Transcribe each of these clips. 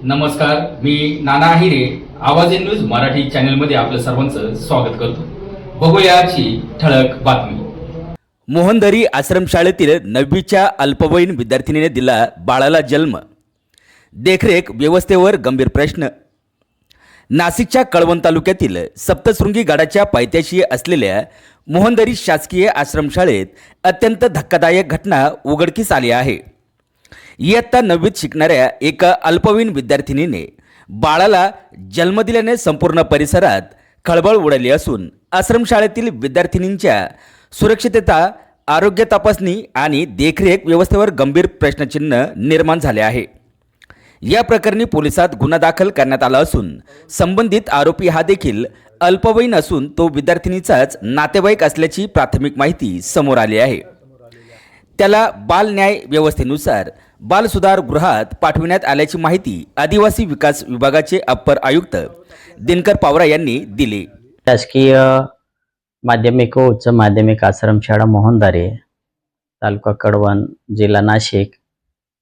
नमस्कार, मी नाना आहिरे. आवाज in news Marathi चॅनलमध्ये आपलं सर्वांचं स्वागत करतो. बघूया आजची ठळक बातमी. मोहनदरी आश्रमशाळेतील 9वीच्या अल्पवयीन विद्यार्थिनीने दिला बाळाला जन्म. देखरेख व्यवस्थेवर गंभीर प्रश्न. नाशिकच्या कळवण तालुक्यातील सप्तशृंगी गडाच्या पायथ्याशी असलेल्या मोहनदरी शासकीय आश्रमशाळेत अत्यंत धक्कादायक घटना उघडकीस आली आहे. इयत्ता 9वीत शिकणाऱ्या एका अल्पवयीन विद्यार्थिनीने बाळाला जन्म दिल्याने संपूर्ण परिसरात खळबळ उडाली असून आश्रमशाळेतील विद्यार्थिनींच्या सुरक्षितता, आरोग्य तपासणी आणि देखरेख व्यवस्थेवर गंभीर प्रश्नचिन्ह निर्माण झाले आहे. या प्रकरणी पोलिसात गुन्हा दाखल करण्यात आला असून संबंधित आरोपी हा देखील अल्पवयीन असून तो विद्यार्थिनीचाच नातेवाईक असल्याची प्राथमिक माहिती समोर आली आहे. त्याला बाल न्याय व्यवस्थेनुसार बाल सुधार गृहात पाठविण्यात आल्याची माहिती आदिवासी विकास विभागाचे अप्पर आयुक्त दिनकर पावरा यांनी दिली. शासकीय माध्यमिक व उच्च माध्यमिक आश्रमशाळा मोहनदारी, तालुका कळवण, जिल्हा नाशिक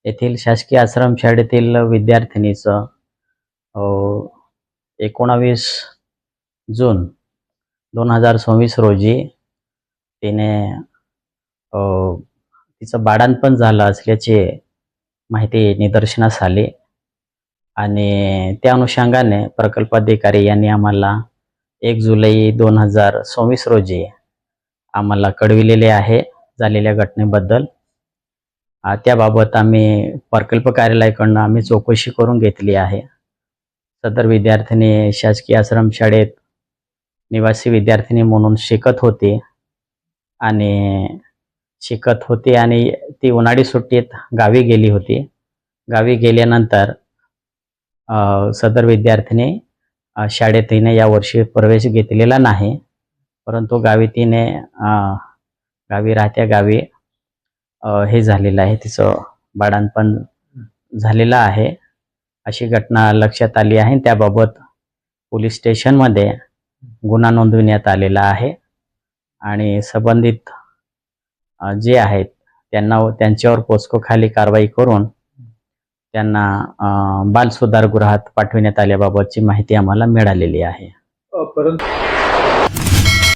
येथील शासकीय आश्रमशाळेतील विद्यार्थिनीचं 19 जून 2024 रोजी तिने तिचं बाळंतपण झालं असल्याची माहिती निदर्शनास आली आणि त्या अनुषंगाने प्रकल्पाधिकारी यांनी आम्हाला 1 जुलै 2024 रोजी आम्हाला कळविलेले आहे झालेल्या घटनेबद्दल. त्याबाबत आम्ही प्रकल्प कार्यालयाकडून आम्ही चौकशी करून घेतली आहे. सदर विद्यार्थिनी शासकीय आश्रमशाळेत निवासी विद्यार्थिनी म्हणून शिकत होती आणि ती उन्हाळी सुट्टीत गावी गेली होती. गावी गेल्यानंतर सदर विद्यार्थिनी शाळेत तिने यावर्षी प्रवेश घेतलेला नाही, परंतु गावी राहत्या गावी हे झालेलं आहे, तिचं बाळंतपण झालेलं आहे अशी घटना लक्षात आली आहे. त्याबाबत पोलीस स्टेशनमध्ये गुन्हा नोंदविण्यात आलेला आहे आणि संबंधित जे आहेत त्यांच्यावर पोस्को खाली कारवाई करून त्यांना बाल सुधार गृहात पाठविण्यात आल्याबाबतची माहिती आम्हाला मिळालेली आहे.